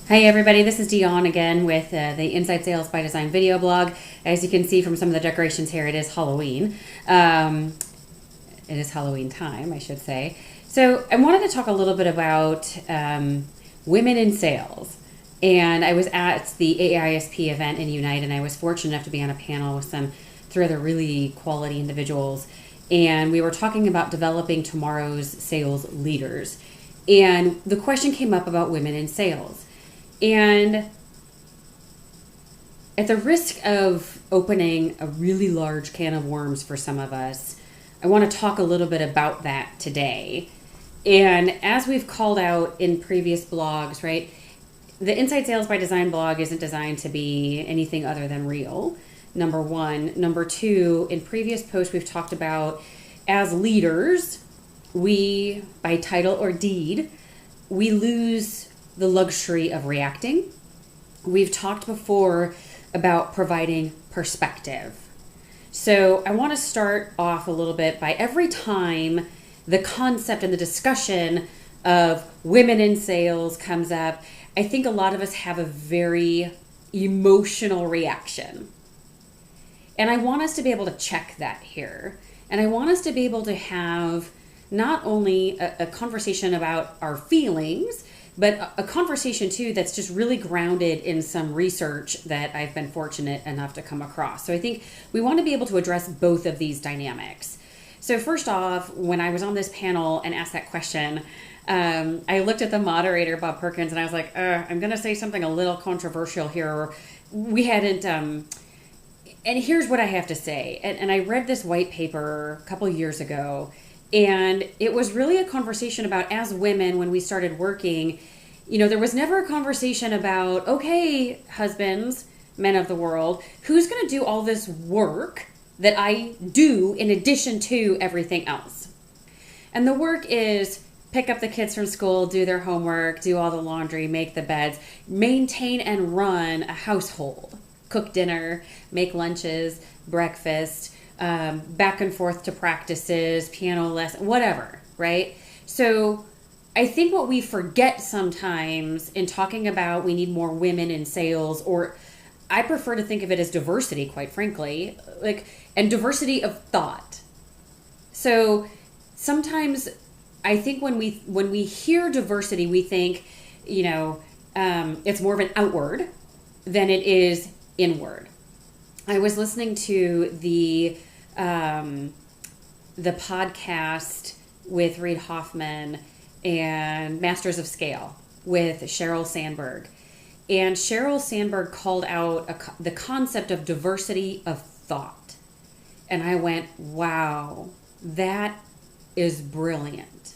Hey everybody, this is Dion again with the Inside Sales by Design video blog. As you can see from some of the decorations here, it is Halloween. It is Halloween time, I should say. So I wanted to talk a little bit about women in sales. And I was at the AISP event in Unite, and I was fortunate enough to be on a panel with three other really quality individuals. And we were talking about developing tomorrow's sales leaders. And the question came up about women in sales. And at the risk of opening a really large can of worms for some of us, I want to talk a little bit about that today. And as we've called out in previous blogs, right, the Inside Sales by Design blog isn't designed to be anything other than real, number one. Number two, in previous posts, we've talked about as leaders, we, by title or deed, we lose the luxury of reacting. We've talked before about providing perspective. So I want to start off a little bit by every time the concept and the discussion of women in sales comes up, I think a lot of us have a very emotional reaction. And I want us to be able to check that here. And I want us to be able to have not only a conversation about our feelings, but a conversation too that's just really grounded in some research that I've been fortunate enough to come across. So I think we want to be able to address both of these dynamics. So first off, when I was on this panel and asked that question, I looked at the moderator, Bob Perkins, and I was like, I'm going to say something a little controversial here. We hadn't, and here's what I have to say. And I read this white paper a couple years ago, and it was really a conversation about, as women, when we started working, there was never a conversation about, okay, husbands, men of the world, who's going to do all this work that I do in addition to everything else? And the work is pick up the kids from school, do their homework, do all the laundry, make the beds, maintain and run a household, cook dinner, make lunches, breakfast, back and forth to practices, piano lesson, whatever, right? So I think what we forget sometimes in talking about we need more women in sales, or I prefer to think of it as diversity, quite frankly, and diversity of thought. So sometimes I think when we hear diversity, we think, it's more of an outward than it is inward. I was listening to the podcast with Reid Hoffman and Masters of Scale with Sheryl Sandberg. And Sheryl Sandberg called out the concept of diversity of thought. And I went, wow, that is brilliant.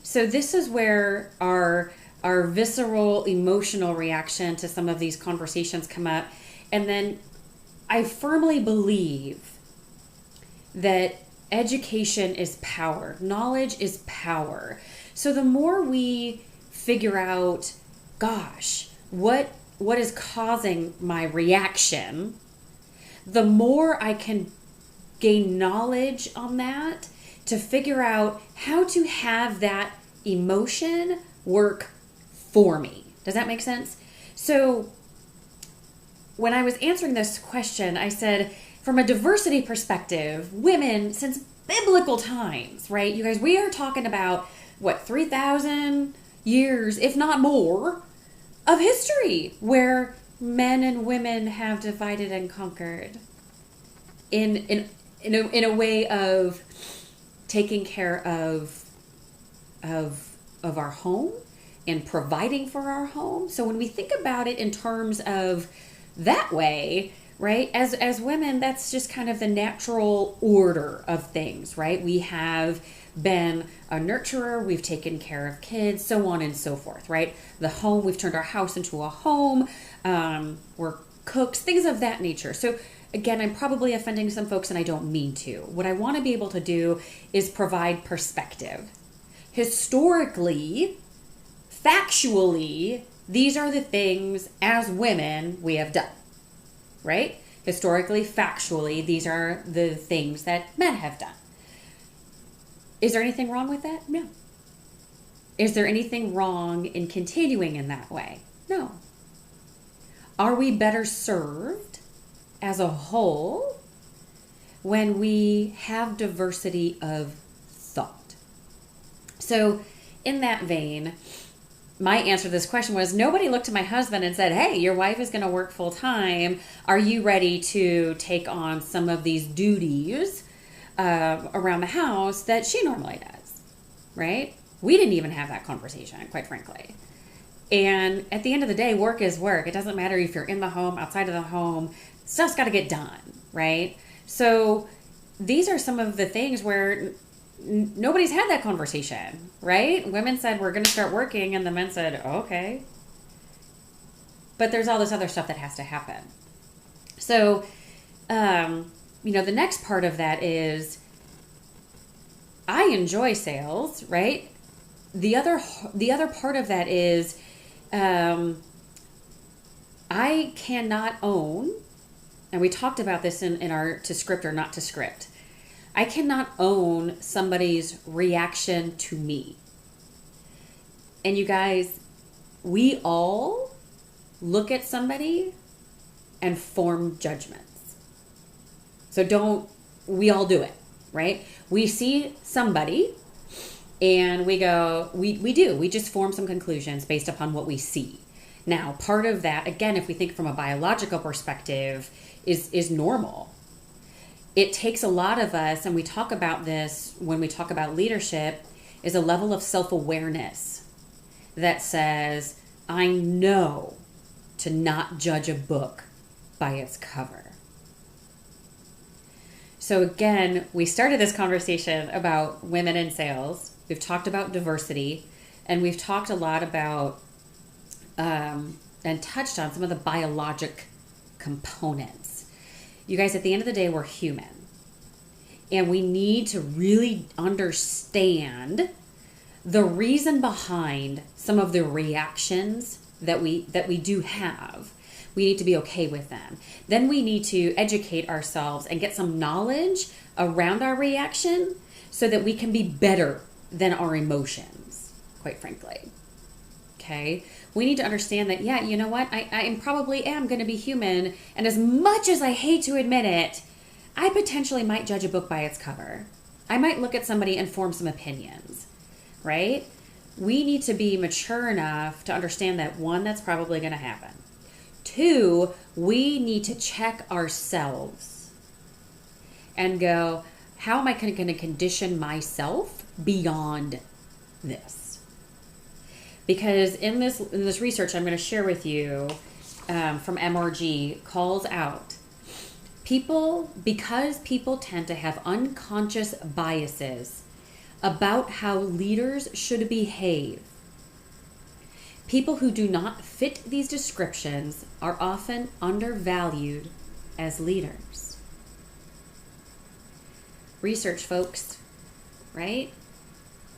So this is where our visceral, emotional reaction to some of these conversations come up. And then I firmly believe that education is power. Knowledge is power. So the more we figure out, gosh, what is causing my reaction, the more I can gain knowledge on that to figure out how to have that emotion work for me. Does that make sense? So when I was answering this question, I said, from a diversity perspective, women, since biblical times, right? You guys, we are talking about, 3,000 years, if not more, of history where men and women have divided and conquered in a way of taking care of our home and providing for our home. So when we think about it in terms of that way, right, as women, that's just kind of the natural order of things, right? We have been a nurturer, we've taken care of kids, so on and so forth, right? The home, we've turned our house into a home, we're cooks, things of that nature. So again, I'm probably offending some folks, and I don't mean to. What I want to be able to do is provide perspective. Historically, factually, these are the things as women we have done, right? Historically, factually, these are the things that men have done. Is there anything wrong with that? No. Is there anything wrong in continuing in that way? No. Are we better served as a whole when we have diversity of thought? So, in that vein, my answer to this question was nobody looked to my husband and said, hey, your wife is going to work full time. Are you ready to take on some of these duties around the house that she normally does? Right? We didn't even have that conversation, quite frankly. And at the end of the day, work is work. It doesn't matter if you're in the home, outside of the home, stuff's got to get done, right? So these are some of the things where nobody's had that conversation, right? Women said, we're going to start working, and the men said, okay. But there's all this other stuff that has to happen. So, the next part of that is I enjoy sales, right? The other part of that is I cannot own, and we talked about this in our to script or not to script. I cannot own somebody's reaction to me. And you guys, we all look at somebody and form judgments. So we all do it, right? We see somebody and we go, we just form some conclusions based upon what we see. Now, part of that, again, if we think from a biological perspective, is normal. It takes a lot of us, and we talk about this when we talk about leadership, is a level of self-awareness that says, I know to not judge a book by its cover. So again, we started this conversation about women in sales. We've talked about diversity, and we've talked a lot about and touched on some of the biologic components. You guys, at the end of the day, we're human. And we need to really understand the reason behind some of the reactions that we do have. We need to be okay with them. Then we need to educate ourselves and get some knowledge around our reaction so that we can be better than our emotions, quite frankly. Okay? We need to understand that, yeah, you know what? I probably am going to be human. And as much as I hate to admit it, I potentially might judge a book by its cover. I might look at somebody and form some opinions, right? We need to be mature enough to understand that, one, that's probably going to happen. Two, we need to check ourselves and go, how am I going to condition myself beyond this? Because in this research I'm going to share with you from MRG calls out because people tend to have unconscious biases about how leaders should behave. People who do not fit these descriptions are often undervalued as leaders. Research, folks, right?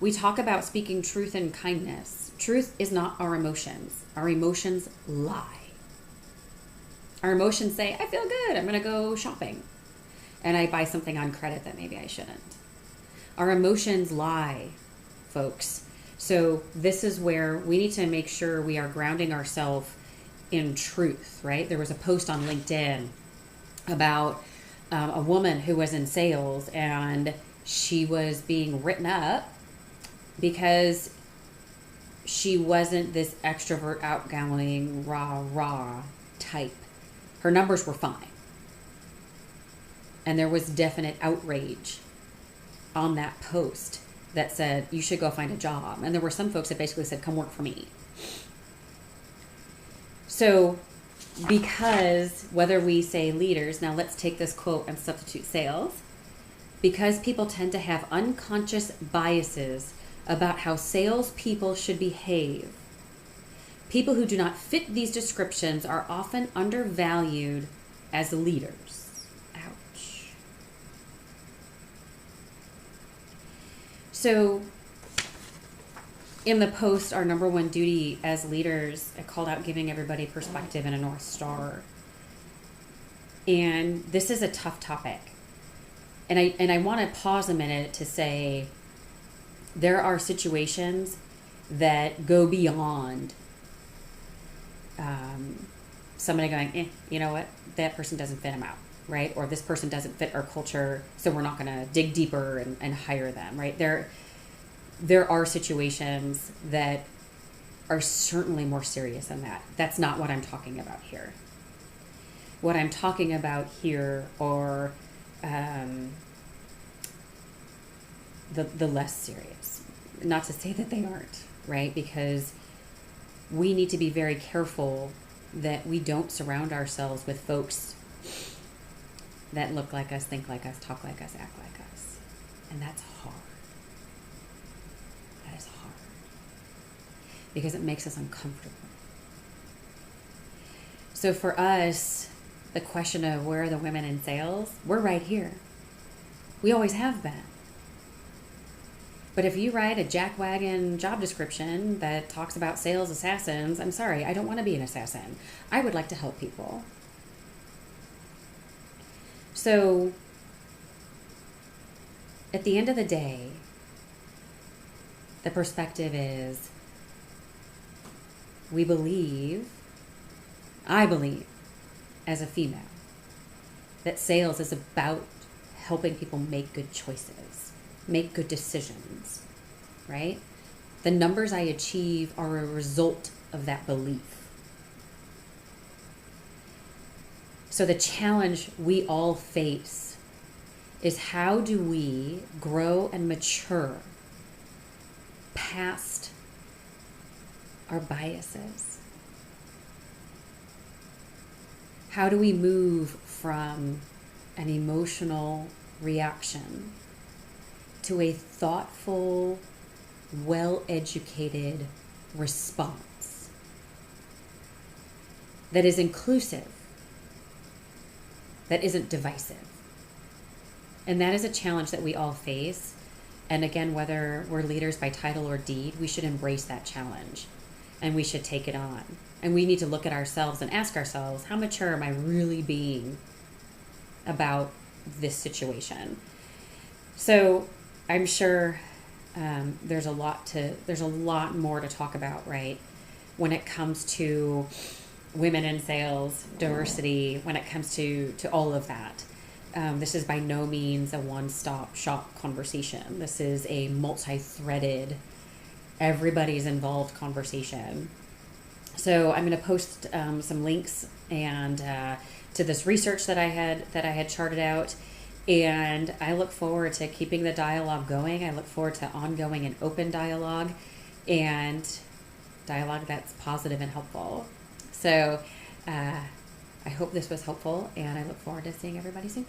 We talk about speaking truth and kindness. Truth is not our emotions. Our emotions lie. Our emotions say, I feel good, I'm going to go shopping. And I buy something on credit that maybe I shouldn't. Our emotions lie, folks. So this is where we need to make sure we are grounding ourselves in truth, right? There was a post on LinkedIn about a woman who was in sales, and she was being written up because she wasn't this extrovert, outgoing, rah type. Her numbers were fine. And there was definite outrage on that post that said, you should go find a job. And there were some folks that basically said, come work for me. So because whether we say leaders, now let's take this quote and substitute sales, because people tend to have unconscious biases about how salespeople should behave, people who do not fit these descriptions are often undervalued as leaders. Ouch. So in the post, our number one duty as leaders, I called out giving everybody perspective and a North Star. And this is a tough topic. And I want to pause a minute to say there are situations that go beyond somebody going, you know what, that person doesn't fit, them out, right? Or this person doesn't fit our culture, so we're not going to dig deeper and hire them, right? There are situations that are certainly more serious than that. That's not what I'm talking about here. What I'm talking about here are the less serious. Not to say that they aren't, right? Because we need to be very careful that we don't surround ourselves with folks that look like us, think like us, talk like us, act like us. And that's hard. That is hard. Because it makes us uncomfortable. So for us, the question of where are the women in sales, we're right here. We always have been. But if you write a jackwagon job description that talks about sales assassins, I'm sorry, I don't want to be an assassin. I would like to help people. So at the end of the day, the perspective is I believe, as a female, that sales is about helping people make good choices, make good decisions, right? The numbers I achieve are a result of that belief. So the challenge we all face is, how do we grow and mature past our biases? How do we move from an emotional reaction to a thoughtful, well-educated response that is inclusive, that isn't divisive? And that is a challenge that we all face. And again, whether we're leaders by title or deed, we should embrace that challenge and we should take it on. And we need to look at ourselves and ask ourselves, how mature am I really being about this situation? So I'm sure there's a lot more to talk about, right? When it comes to women in sales, diversity, when it comes to all of that. This is by no means a one-stop shop conversation. This is a multi-threaded, everybody's involved conversation. So I'm going to post some links and to this research that I had charted out, and I look forward to keeping the dialogue going. I look forward to ongoing and open dialogue, and dialogue that's positive and helpful. So I hope this was helpful, and I look forward to seeing everybody soon.